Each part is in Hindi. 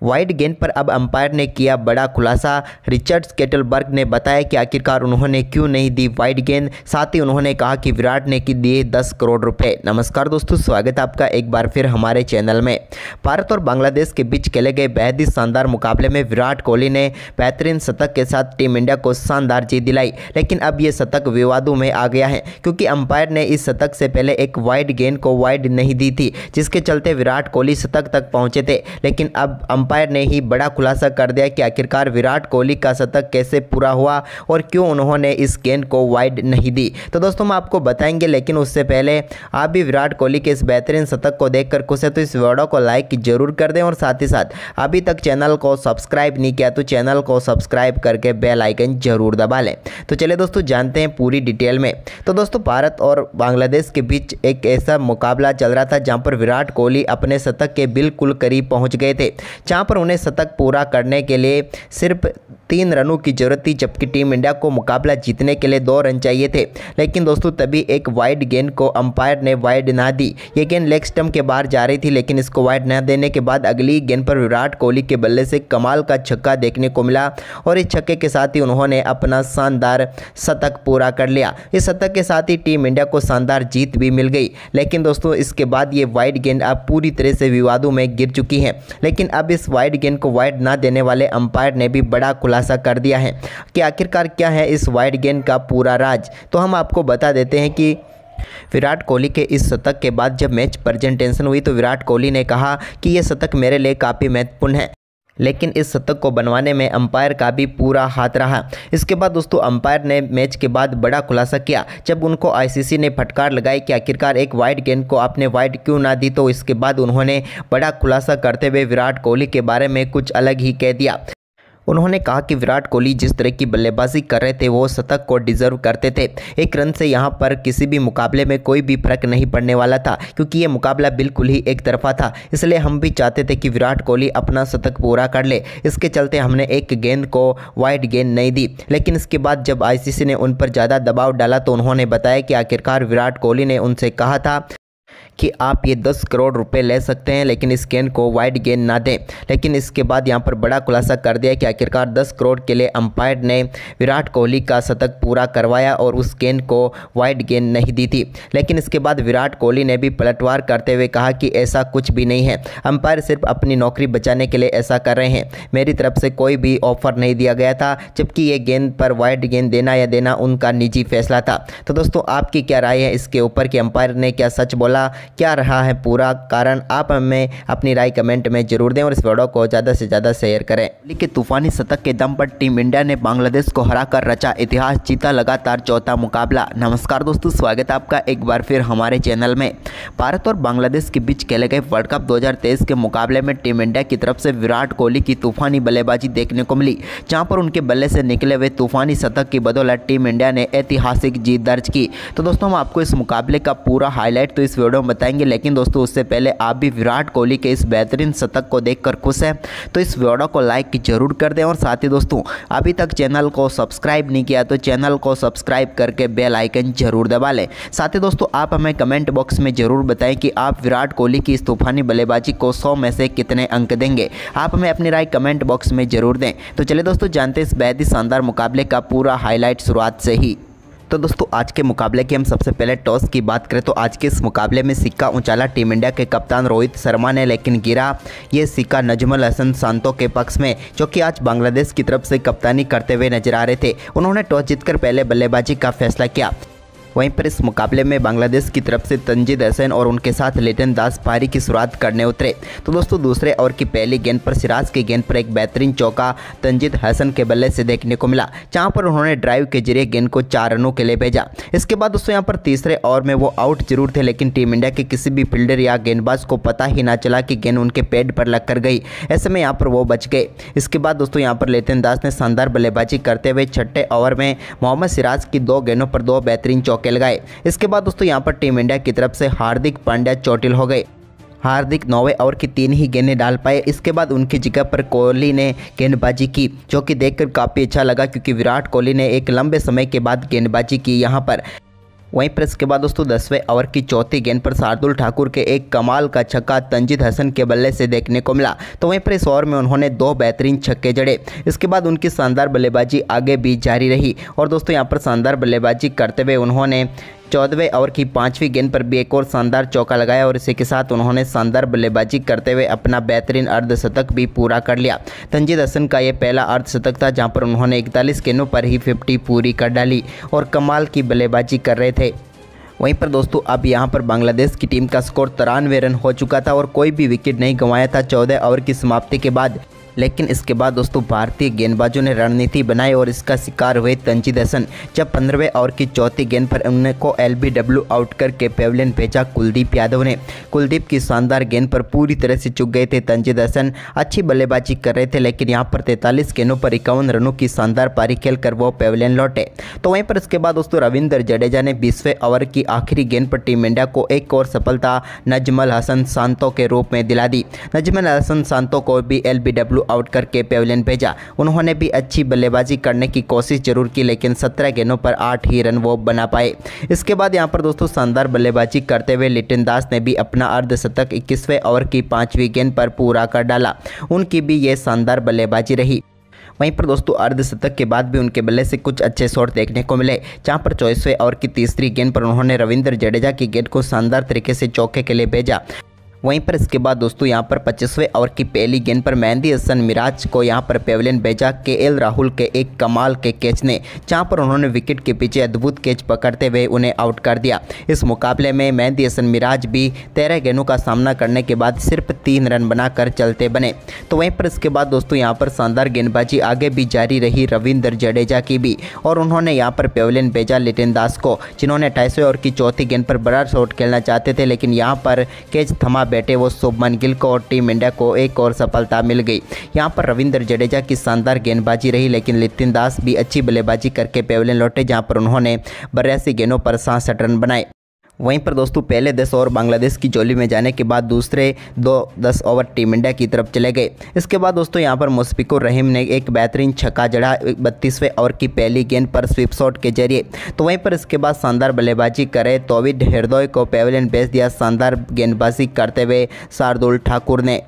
वाइड गेंद पर अब अंपायर ने किया बड़ा खुलासा। रिचर्ड स्केटलबर्ग ने बताया कि आखिरकार उन्होंने क्यों नहीं दी वाइड गेंद। साथ ही उन्होंने कहा कि विराट ने की दिए 10 करोड़ रुपए। नमस्कार दोस्तों, स्वागत है आपका एक बार फिर हमारे चैनल में। भारत और बांग्लादेश के बीच खेले गए बेहद ही शानदार मुकाबले में विराट कोहली ने बेहतरीन शतक के साथ टीम इंडिया को शानदार जीत दिलाई। लेकिन अब ये शतक विवादों में आ गया है, क्योंकि अंपायर ने इस शतक से पहले एक वाइड गेंद को वाइड नहीं दी थी, जिसके चलते विराट कोहली शतक तक पहुंचे थे। लेकिन अब अंपायर ने ही बड़ा खुलासा कर दिया कि आखिरकार विराट कोहली का शतक कैसे पूरा हुआ और क्यों उन्होंने इस गेंद को वाइड नहीं दी। तो दोस्तों हम आपको बताएंगे, लेकिन उससे पहले आप भी विराट कोहली के इस बेहतरीन शतक को देखकर खुश है तो इस वीडियो को लाइक जरूर कर दें और साथ ही साथ अभी तक चैनल को सब्सक्राइब नहीं किया तो चैनल को सब्सक्राइब करके बेल आइकन जरूर दबा लें। तो चलिए दोस्तों जानते हैं पूरी डिटेल में। तो दोस्तों भारत और बांग्लादेश के बीच एक ऐसा मुकाबला चल रहा था जहां पर विराट कोहली अपने शतक के बिल्कुल करीब पहुंच गए थे, जहां पर उन्हें शतक पूरा करने के लिए सिर्फ 3 रनों की जरूरत थी, जबकि टीम इंडिया को मुकाबला जीतने के लिए 2 रन चाहिए थे। लेकिन दोस्तों तभी एक वाइड गेंद को अंपायर ने वाइड ना दी। ये गेंद लेग स्टंप के बाहर जा रही थी, लेकिन इसको वाइड ना देने के बाद अगली गेंद पर विराट कोहली के बल्ले से कमाल का छक्का देखने को मिला और इस छक्के के साथ ही उन्होंने अपना शानदार शतक पूरा कर लिया। इस शतक के साथ ही टीम इंडिया को शानदार जीत भी मिल गई। लेकिन दोस्तों इसके बाद ये वाइड गेंद अब पूरी तरह से विवादों में गिर चुकी है। लेकिन अब इस वाइड गेंद को वाइड ना देने वाले अंपायर ने भी बड़ा खुलासा कर दिया है कि आखिरकार क्या है इस वाइड गेंद का पूरा राज। तो हम आपको बता देते हैं कि विराट कोहली के इस शतक के बाद जब मैच प्रेजेंटेशन हुई तो विराट कोहली ने कहा कि यह शतक मेरे लिए काफ़ी महत्वपूर्ण है, लेकिन इस शतक को बनवाने में अंपायर का भी पूरा हाथ रहा। इसके बाद दोस्तों अंपायर ने मैच के बाद बड़ा खुलासा किया जब उनको आईसीसी ने फटकार लगाई कि आखिरकार एक वाइड गेंद को आपने वाइड क्यों ना दी। तो इसके बाद उन्होंने बड़ा खुलासा करते हुए विराट कोहली के बारे में कुछ अलग ही कह दिया। उन्होंने कहा कि विराट कोहली जिस तरह की बल्लेबाजी कर रहे थे वो शतक को डिजर्व करते थे। 1 रन से यहाँ पर किसी भी मुकाबले में कोई भी फर्क नहीं पड़ने वाला था, क्योंकि ये मुकाबला बिल्कुल ही एक तरफा था। इसलिए हम भी चाहते थे कि विराट कोहली अपना शतक पूरा कर ले। इसके चलते हमने एक गेंद को वाइड गेंद नहीं दी। लेकिन इसके बाद जब आईसीसी ने उन पर ज़्यादा दबाव डाला तो उन्होंने बताया कि आखिरकार विराट कोहली ने उनसे कहा था कि आप ये 10 करोड़ रुपए ले सकते हैं, लेकिन इस गेंद को वाइड गेंद ना दें। लेकिन इसके बाद यहाँ पर बड़ा खुलासा कर दिया कि आखिरकार 10 करोड़ के लिए अंपायर ने विराट कोहली का शतक पूरा करवाया और उस गेंद को वाइड गेंद नहीं दी थी। लेकिन इसके बाद विराट कोहली ने भी पलटवार करते हुए कहा कि ऐसा कुछ भी नहीं है, अंपायर सिर्फ अपनी नौकरी बचाने के लिए ऐसा कर रहे हैं। मेरी तरफ से कोई भी ऑफर नहीं दिया गया था, जबकि ये गेंद पर वाइड गेंद देना या देना उनका निजी फैसला था। तो दोस्तों आपकी क्या राय है इसके ऊपर कि अंपायर ने क्या सच बोला, क्या रहा है पूरा कारण? आप हमें अपनी राय कमेंट में जरूर दें और इस वीडियो को ज़्यादा से ज़्यादा शेयर करें। कोहली के तूफानी शतक के दम पर टीम इंडिया ने बांग्लादेश को हराकर रचा इतिहास, जीता लगातार 4था मुकाबला। नमस्कार दोस्तों, स्वागत है आपका एक बार फिर हमारे चैनल में। भारत और बांग्लादेश के बीच खेले गए वर्ल्ड कप 2023 के मुकाबले में टीम इंडिया की तरफ से विराट कोहली की तूफानी बल्लेबाजी देखने को मिली, जहाँ पर उनके बल्ले से निकले हुए तूफानी शतक की बदौलत टीम इंडिया ने ऐतिहासिक जीत दर्ज की। तो दोस्तों हम आपको इस मुकाबले का पूरा हाईलाइट तो इस वीडियो में बताएंगे, लेकिन दोस्तों उससे पहले आप भी विराट कोहली के इस बेहतरीन शतक को देखकर खुश हैं तो इस वीडियो को लाइक जरूर कर दें और साथ ही दोस्तों अभी तक चैनल को सब्सक्राइब नहीं किया तो चैनल को सब्सक्राइब करके बेल आइकन जरूर दबा लें। साथ ही दोस्तों आप हमें कमेंट बॉक्स में जरूर बताएं कि आप विराट कोहली की इस तूफानी बल्लेबाजी को 100 में से कितने अंक देंगे। आप हमें अपनी राय कमेंट बॉक्स में जरूर दें। तो चलिए दोस्तों जानते हैं इस बेहद ही शानदार मुकाबले का पूरा हाईलाइट शुरुआत से ही। तो दोस्तों आज के मुकाबले की हम सबसे पहले टॉस की बात करें तो आज के इस मुकाबले में सिक्का उछाला टीम इंडिया के कप्तान रोहित शर्मा ने, लेकिन गिरा ये सिक्का नजमुल हसन शांतो के पक्ष में, जो कि आज बांग्लादेश की तरफ से कप्तानी करते हुए नजर आ रहे थे। उन्होंने टॉस जीतकर पहले बल्लेबाजी का फैसला किया। वहीं पर इस मुकाबले में बांग्लादेश की तरफ से तंजीद हसन और उनके साथ लिटन दास पारी की शुरुआत करने उतरे। तो दोस्तों दूसरे ओवर की पहली गेंद पर सिराज की गेंद पर एक बेहतरीन चौका तंजीद हसन के बल्ले से देखने को मिला, जहां पर उन्होंने ड्राइव के जरिए गेंद को 4 रनों के लिए भेजा। इसके बाद दोस्तों यहाँ पर तीसरे ओवर में वो आउट जरूर थे, लेकिन टीम इंडिया के किसी भी फील्डर या गेंदबाज को पता ही ना चला कि गेंद उनके पैड पर लग कर गई। ऐसे में यहाँ पर वो बच गए। इसके बाद दोस्तों यहाँ पर लिटन दास ने शानदार बल्लेबाजी करते हुए छठे ओवर में मोहम्मद सिराज की 2 गेंदों पर 2 बेहतरीन चौके लगाए। इसके बाद दोस्तों यहाँ पर टीम इंडिया की तरफ से हार्दिक पांड्या चोटिल हो गए। हार्दिक 9वें ओवर की 3 ही गेंदें डाल पाए। इसके बाद उनकी जगह पर कोहली ने गेंदबाजी की, जो कि देखकर काफ़ी अच्छा लगा, क्योंकि विराट कोहली ने एक लंबे समय के बाद गेंदबाजी की यहाँ पर। वहीं पर इसके बाद दोस्तों 10वें ओवर की चौथी गेंद पर शार्दुल ठाकुर के एक कमाल का छक्का तंजीद हसन के बल्ले से देखने को मिला। तो वहीं पर इस ओवर में उन्होंने 2 बेहतरीन छक्के जड़े। इसके बाद उनकी शानदार बल्लेबाजी आगे भी जारी रही और दोस्तों यहाँ पर शानदार बल्लेबाजी करते हुए उन्होंने 14वें ओवर की 5वीं गेंद पर भी एक और शानदार चौका लगाया और इसी के साथ उन्होंने शानदार बल्लेबाजी करते हुए अपना बेहतरीन अर्धशतक भी पूरा कर लिया। तंजीद हसन का यह पहला अर्धशतक था जहां पर उन्होंने 41 गेंदों पर ही 50 पूरी कर डाली और कमाल की बल्लेबाजी कर रहे थे। वहीं पर दोस्तों अब यहां पर बांग्लादेश की टीम का स्कोर 93 रन हो चुका था और कोई भी विकेट नहीं गंवाया था 14 ओवर की समाप्ति के बाद। लेकिन इसके बाद दोस्तों भारतीय गेंदबाजों ने रणनीति बनाई और इसका शिकार हुए तंजीद हसन, जब 15वें ओवर की चौथी गेंद पर उनको LBW आउट करके पेविलियन भेजा कुलदीप यादव ने। कुलदीप की शानदार गेंद पर पूरी तरह से चूक गए थे तंजीद हसन। अच्छी बल्लेबाजी कर रहे थे लेकिन यहां पर 43 गेंदों पर 51 रनों की शानदार पारी खेलकर वो पेविलियन लौटे। तो वहीं पर इसके बाद दोस्तों रविंद्र जडेजा ने 20वें ओवर की आखिरी गेंद पर टीम इंडिया को एक और सफलता नजमल हसन सांतो के रूप में दिला दी। नजमल हसन सांतो को भी LBW आउट करके पेविलियन भेजा। उन्होंने भी अच्छी बल्लेबाजी करने की कोशिश जरूर की लेकिन 17 गेंदों पर 8 ही रन वो बना पाए। इसके बाद यहां पर दोस्तों शानदार बल्लेबाजी करते हुए लिटन दास ने भी अपना अर्धशतक 21वें ओवर की 5वीं गेंद पर पूरा कर डाला। उनकी भी ये शानदार बल्लेबाजी रही। वहीं पर दोस्तों अर्धशतक के बाद भी उनके बल्ले से कुछ अच्छे शॉट देखने को मिले, जहां पर 24वें ओवर की तीसरी गेंद पर उन्होंने रविंद्र जडेजा की गेंद को शानदार तरीके से चौके के लिए भेजा। वहीं पर इसके बाद दोस्तों यहां पर 25वें ओवर की पहली गेंद पर मेहंदी हसन मिराज को यहां पर पेविलियन भेजा KL राहुल के एक कमाल के कैच ने, जहां पर उन्होंने विकेट के पीछे अद्भुत कैच पकड़ते हुए उन्हें आउट कर दिया। इस मुकाबले में मेहंदी हसन मिराज भी 13 गेंदों का सामना करने के बाद सिर्फ 3 रन बनाकर चलते बने। तो वहीं पर इसके बाद दोस्तों यहां पर शानदार गेंदबाजी आगे भी जारी रही रविंद्र जडेजा की भी, और उन्होंने यहां पर पेविलियन भेजा लिटन दास को, जिन्होंने 28वें ओवर की चौथी गेंद पर बड़ा शॉट खेलना चाहते थे लेकिन यहां पर कैच थमा बैठे वो शुभमन गिल को और टीम इंडिया को एक और सफलता मिल गई। यहां पर रविंद्र जडेजा की शानदार गेंदबाजी रही लेकिन लिटन दास भी अच्छी बल्लेबाजी करके पेविलियन लौटे, जहां पर उन्होंने 82 गेंदों पर 67 रन बनाए। वहीं पर दोस्तों पहले 10 ओवर बांग्लादेश की झोली में जाने के बाद दूसरे 10 ओवर टीम इंडिया की तरफ चले गए। इसके बाद दोस्तों यहां पर मुशफिकुर रहीम ने एक बेहतरीन छक्का जड़ा 32वें ओवर की पहली गेंद पर स्वीप शॉट के जरिए। तो वहीं पर इसके बाद शानदार बल्लेबाजी करे तौहीद हृदय को पेविलियन भेज दिया। शानदार गेंदबाजी करते हुए शार्दुल ठाकुर ने।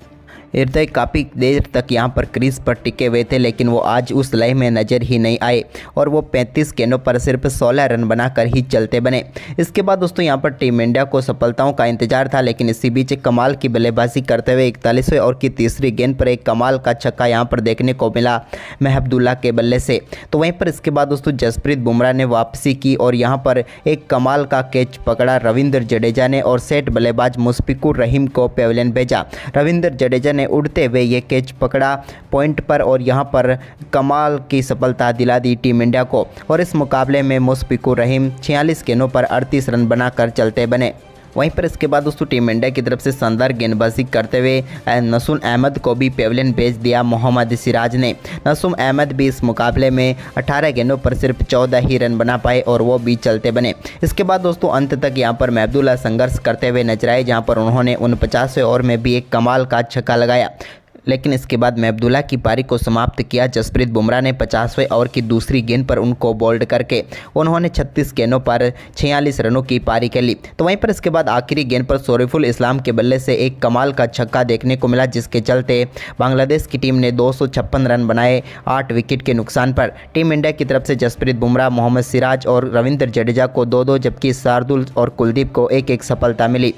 हृदय काफ़ी देर तक यहां पर क्रीज पर टिके हुए थे लेकिन वो आज उस लय में नज़र ही नहीं आए और वो 35 गेंदों पर सिर्फ 16 रन बनाकर ही चलते बने। इसके बाद दोस्तों यहां पर टीम इंडिया को सफलताओं का इंतजार था लेकिन इसी बीच कमाल की बल्लेबाजी करते हुए 41वें ओवर की तीसरी गेंद पर एक कमाल का छक्का यहां पर देखने को मिला महबुदुल्ला के बल्ले से। तो वहीं पर इसके बाद दोस्तों जसप्रीत बुमराह ने वापसी की और यहां पर एक कमाल का कैच पकड़ा रविंद्र जडेजा ने और सेट बल्लेबाज मुशफिकुर रहीम को पेविलियन भेजा। रविंद्र जडेजा ने उड़ते हुए ये कैच पकड़ा पॉइंट पर और यहां पर कमाल की सफलता दिला दी टीम इंडिया को और इस मुकाबले में मुशफिकुर रहीम 46 गेंदों पर 38 रन बनाकर चलते बने। वहीं पर इसके बाद दोस्तों टीम इंडिया की तरफ से शानदार गेंदबाजी करते हुए नसूम अहमद को भी पेविलियन भेज दिया मोहम्मद सिराज ने। नसूम अहमद भी इस मुकाबले में 18 गेंदों पर सिर्फ 14 ही रन बना पाए और वो भी चलते बने। इसके बाद दोस्तों अंत तक यहां पर महबुदुल्ला संघर्ष करते हुए नजर आए, जहां पर उन्होंने 49वें ओवर में भी एक कमाल का छक्का लगाया लेकिन इसके बाद महबुदुल्ला की पारी को समाप्त किया। जसप्रीत बुमराह ने 50वें ओवर की दूसरी गेंद पर उनको बोल्ड करके उन्होंने 36 गेंदों पर 46 रनों की पारी खेली। तो वहीं पर इसके बाद आखिरी गेंद पर शरीफुल इस्लाम के बल्ले से एक कमाल का छक्का देखने को मिला, जिसके चलते बांग्लादेश की टीम ने 256 रन बनाए 8 विकेट के नुकसान पर। टीम इंडिया की तरफ से जसप्रीत बुमराह, मोहम्मद सिराज और रविंद्र जडेजा को 2-2 जबकि शार्दुल और कुलदीप को 1-1 सफलता मिली।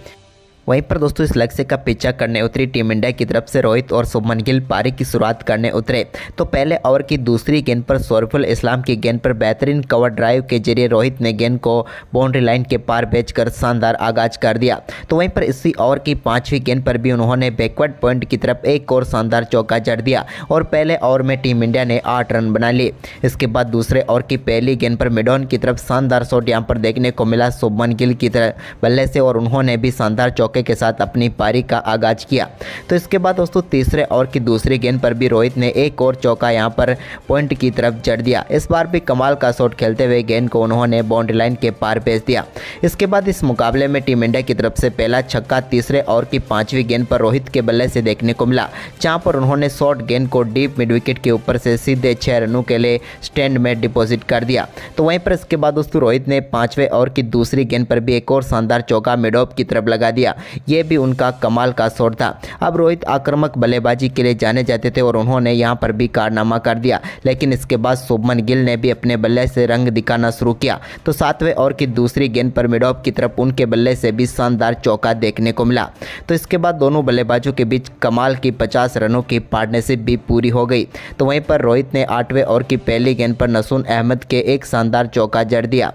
वहीं पर दोस्तों इस लक्ष्य का पीछा करने उतरी टीम इंडिया की तरफ से रोहित और शुभमन गिल पारी की शुरुआत करने उतरे। तो पहले ओवर की दूसरी गेंद पर शरीफुल इस्लाम की गेंद पर बेहतरीन कवर ड्राइव के जरिए रोहित ने गेंद को बाउंड्री लाइन के पार भेजकर शानदार आगाज कर दिया। तो वहीं पर इसी ओवर की 5वीं गेंद पर भी उन्होंने बैकवर्ड पॉइंट की तरफ एक और शानदार चौका जड़ दिया और पहले ओवर में टीम इंडिया ने 8 रन बना लिए। इसके बाद दूसरे ओवर की पहली गेंद पर मिडॉन की तरफ शानदार शॉट यहाँ पर देखने को मिला शुभमन गिल की तरफ बल्ले से और उन्होंने भी शानदार चौके चौके के साथ अपनी पारी का आगाज किया। तो इसके बाद दोस्तों तीसरे ओवर की दूसरी गेंद पर भी रोहित ने एक और चौका यहां पर पॉइंट की तरफ जड़ दिया। इस बार भी कमाल का शॉट खेलते हुए गेंद को उन्होंने बाउंड्री लाइन के पार भेज दिया। इसके बाद इस मुकाबले में टीम इंडिया की तरफ से पहला छक्का तीसरे ओवर की 5वीं गेंद पर रोहित के बल्ले से देखने को मिला, जहां पर उन्होंने शॉर्ट गेंद को डीप मिड विकेट के ऊपर से सीधे 6 रनों के लिए स्टैंड में डिपॉजिट कर दिया। तो वहीं पर इसके बाद दोस्तों रोहित ने 5वें ओवर की दूसरी गेंद पर भी एक और शानदार चौका मिड ऑफ की तरफ लगा दिया। ये भी उनका कमाल का शॉट था। अब रोहित आक्रामक बल्लेबाजी के लिए जाने जाते थे और उन्होंने यहां पर भी कारनामा कर दिया, लेकिन इसके बाद शुभमन गिल ने भी अपने बल्ले से रंग दिखाना शुरू किया। तो 7वें ओवर की दूसरी गेंद पर मिड ऑफ की तरफ उनके बल्ले से भी शानदार चौका देखने को मिला। तो इसके बाद दोनों बल्लेबाजों के बीच कमाल की 50 रनों की पार्टनरशिप भी पूरी हो गई। तो वहीं पर रोहित ने 8वें ओवर की पहली गेंद पर नसून अहमद के एक शानदार चौका जड़ दिया,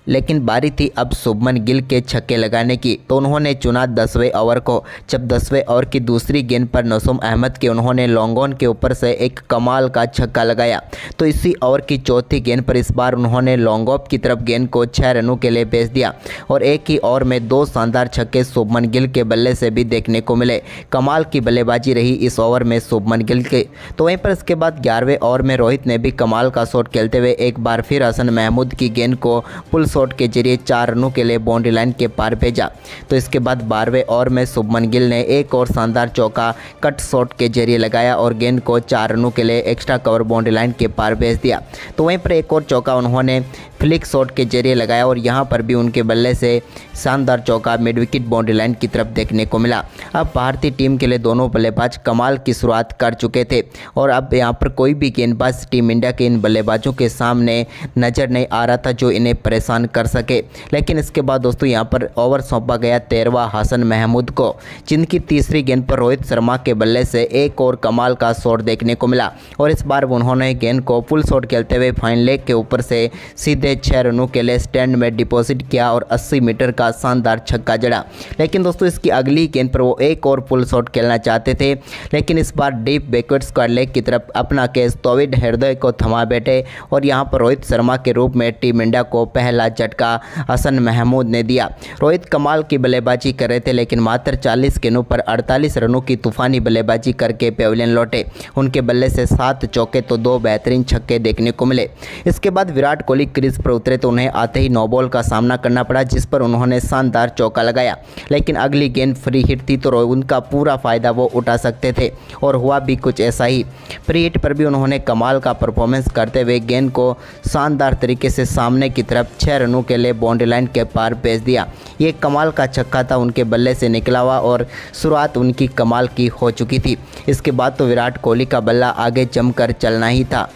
लेकिन बारी थी अब शुभमन गिल के छक्के लगाने की। तो उन्होंने चुना 10वें ओवर को, जब 10वें ओवर की दूसरी गेंद पर नसूम अहमद के उन्होंने लॉन्ग ऑन के ऊपर से एक कमाल का छक्का लगाया। तो इसी ओवर की चौथी गेंद पर इस बार उन्होंने लॉन्ग ऑफ की तरफ गेंद को 6 रनों के लिए भेज दिया और एक ही ओवर में 2 शानदार छक्के शुभमन गिल के बल्ले से भी देखने को मिले। कमाल की बल्लेबाजी रही इस ओवर में शुभमन गिल के। तो वहीं पर इसके बाद 11वें ओवर में रोहित ने भी कमाल का शॉट खेलते हुए एक बार फिर हसन महमूद की गेंद को पुल शॉट के जरिए 4 रनों के लिए बाउंड्री लाइन के पार भेजा। तो इसके बाद 12वें ओवर में शुभमन गिल ने एक और शानदार चौका कट शॉट के जरिए लगाया और गेंद को 4 रनों के लिए एक्स्ट्रा कवर बाउंड्री लाइन के पार भेज दिया। तो वहीं पर एक और चौका उन्होंने फ्लिक शॉट के जरिए लगाया और यहां पर भी उनके बल्ले से शानदार चौका मिड विकेट बाउंड्री लाइन की तरफ देखने को मिला। अब भारतीय टीम के लिए दोनों बल्लेबाज कमाल की शुरुआत कर चुके थे और अब यहां पर कोई भी गेंदबाज टीम इंडिया के इन बल्लेबाजों के सामने नज़र नहीं आ रहा था जो इन्हें परेशान कर सके। लेकिन इसके बाद दोस्तों यहां पर ओवर सौंपा गया 13वां हसन महमूद को, जिनकी तीसरी गेंद पर रोहित शर्मा के बल्ले से एक और कमाल का शॉट देखने को मिला और इस बार उन्होंने गेंद को फुल शॉट खेलते हुए फाइन लेग के ऊपर से सीधे 6 रनों के लिए स्टैंड में डिपॉजिट किया और 80 मीटर का शानदार छक्का जड़ा। लेकिन दोस्तों इसकी अगली गेंद पर वो एक और फुल शॉट खेलना चाहते थे, लेकिन इस बार डीप बैकवर्ड स्क्वायर लेग की तरफ अपना केस तौहीद हृदय को थमा बैठे और यहां पर रोहित शर्मा के रूप में टीम इंडिया को पहला झटका हसन महमूद ने दिया। रोहित कमाल की बल्लेबाजी कर रहे थे, लेकिन मात्र 40 गेंदों पर 48 रनों की तूफानी बल्लेबाजी करके पेविलियन लौटे। उनके बल्ले से 7 चौके तो 2 बेहतरीन छक्के देखने को मिले। इसके बाद विराट कोहली क्रीज पर उतरे तो उन्हें आते ही नो बॉल का सामना करना पड़ा, जिस पर उन्होंने शानदार चौका लगाया, लेकिन अगली गेंद फ्री हिट थी तो उनका पूरा फ़ायदा वो उठा सकते थे और हुआ भी कुछ ऐसा ही। फ्री हिट पर भी उन्होंने कमाल का परफॉर्मेंस करते हुए गेंद को शानदार तरीके से सामने की तरफ 6 रनों के लिए बाउंड्री लाइन के पार भेज दिया। ये कमाल का छक्का था, उनके बल्ले से निकला हुआ और शुरुआत उनकी कमाल की हो चुकी थी। इसके बाद तो विराट कोहली का बल्ला आगे जमकर चलना ही था।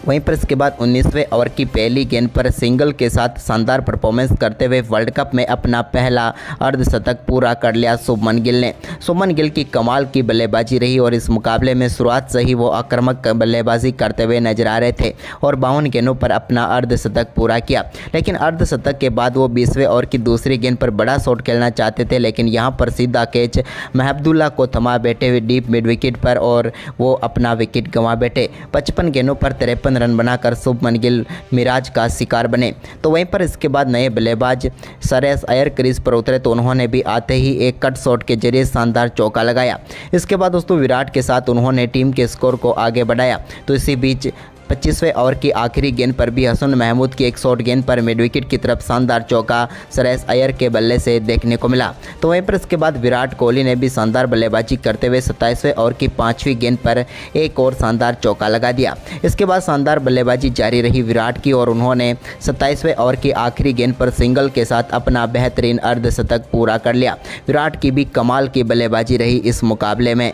वहीं पर इसके बाद 19वें ओवर की पहली गेंद पर सिंगल के साथ शानदार परफॉर्मेंस करते हुए वर्ल्ड कप में अपना पहला अर्धशतक पूरा कर लिया शुभमन गिल ने। शुभमन गिल की कमाल की बल्लेबाजी रही और इस मुकाबले में शुरुआत से ही वो आक्रामक बल्लेबाजी करते हुए नजर आ रहे थे और 52 गेंदों पर अपना अर्धशतक पूरा किया। लेकिन अर्धशतक के बाद वो 20वें ओवर की दूसरी गेंद पर बड़ा शॉट खेलना चाहते थे, लेकिन यहाँ पर सीधा कैच महबूबुल्लाह को थमा बैठे हुए डीप मिड विकेट पर और वो अपना विकेट गंवा बैठे। 55 गेंदों पर 53 रन बनाकर शुभमन गिल मिराज का शिकार बने। तो वहीं पर इसके बाद नए बल्लेबाज श्रेयस अय्यर क्रीज पर उतरे तो उन्होंने भी आते ही एक कट शॉट के जरिए शानदार चौका लगाया। इसके बाद दोस्तों विराट के साथ उन्होंने टीम के स्कोर को आगे बढ़ाया। तो इसी बीच 25वें ओवर की आखिरी गेंद पर भी हसन महमूद की एक शॉर्ट गेंद पर मिड विकेट की तरफ शानदार चौका श्रेयस अय्यर के बल्ले से देखने को मिला। तो वहीं पर इसके बाद विराट कोहली ने भी शानदार बल्लेबाजी करते हुए 27वें ओवर की 5वीं गेंद पर एक और शानदार चौका लगा दिया। इसके बाद शानदार बल्लेबाजी जारी रही विराट की और उन्होंने 27वें ओवर की आखिरी गेंद पर सिंगल के साथ अपना बेहतरीन अर्धशतक पूरा कर लिया। विराट की भी कमाल की बल्लेबाजी रही इस मुकाबले में।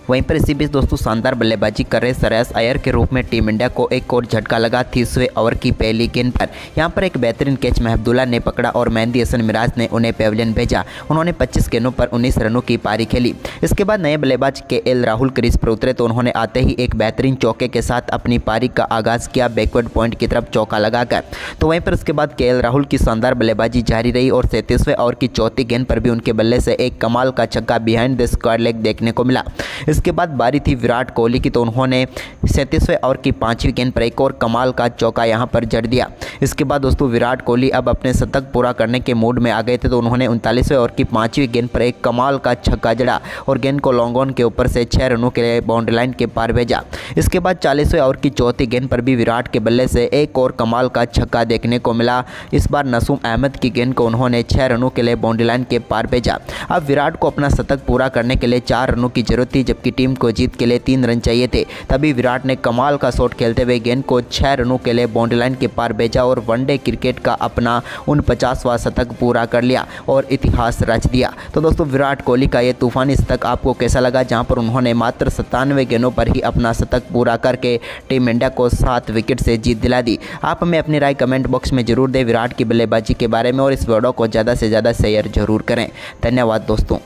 वहीं पर इसी बीच दोस्तों शानदार बल्लेबाजी कर रहे श्रेयस अय्यर के रूप में टीम इंडिया को एक और झटका लगा 30वें ओवर की पहली गेंद पर। यहां पर एक बेहतरीन कैच महबूबुल्लाह ने पकड़ा और मेहंदी हसन मिराज ने उन्हें पेविलियन भेजा। उन्होंने 25 गेंदों पर 19 रनों की पारी खेली। इसके बाद नए बल्लेबाज केएल राहुल क्रीज पर उतरे तो उन्होंने आते ही एक बेहतरीन चौके के साथ अपनी पारी का आगाज़ किया बैकवर्ड पॉइंट की तरफ चौका लगाकर। तो वहीं पर इसके बाद केएल राहुल की शानदार बल्लेबाजी जारी रही और 37वें ओवर की चौथी गेंद पर भी उनके बल्ले से एक कमाल का छक्का बिहाइंड द स्क्वायर लेग देखने को मिला। इसके बाद बारी थी विराट कोहली की, तो उन्होंने 37वें ओवर की 5वीं गेंद पर एक और कमाल का चौका यहां पर जड़ दिया। इसके बाद दोस्तों विराट कोहली अब अपने शतक पूरा करने के मूड में आ गए थे, तो उन्होंने 39वें ओवर की 5वीं गेंद पर एक कमाल का छक्का जड़ा और गेंद को लॉन्ग ऑन के ऊपर से 6 रनों के लिए बाउंड्री लाइन के पार भेजा। इसके बाद 40वें ओवर की चौथी गेंद पर भी विराट के बल्ले से एक और कमाल का छक्का देखने को मिला। इस बार नसूम अहमद की गेंद को उन्होंने 6 रनों के लिए बाउंड्री लाइन के पार भेजा। अब विराट को अपना शतक पूरा करने के लिए 4 रनों की जरूरत थी, जबकि टीम को जीत के लिए 3 रन चाहिए थे। तभी विराट ने कमाल का शॉट खेलते हुए गेंद को 6 रनों के लिए बाउंड्री लाइन के पार भेजा और वनडे क्रिकेट का अपना 49वां शतक पूरा कर लिया और इतिहास रच दिया। तो दोस्तों विराट कोहली का ये तूफानी शतक आपको कैसा लगा, जहां पर उन्होंने मात्र 97 गेंदों पर ही अपना शतक पूरा करके टीम इंडिया को 7 विकेट से जीत दिला दी। आप हमें अपनी राय कमेंट बॉक्स में जरूर दें विराट की बल्लेबाजी के बारे में, और इस वीडियो को ज़्यादा से ज़्यादा शेयर जरूर करें। धन्यवाद दोस्तों।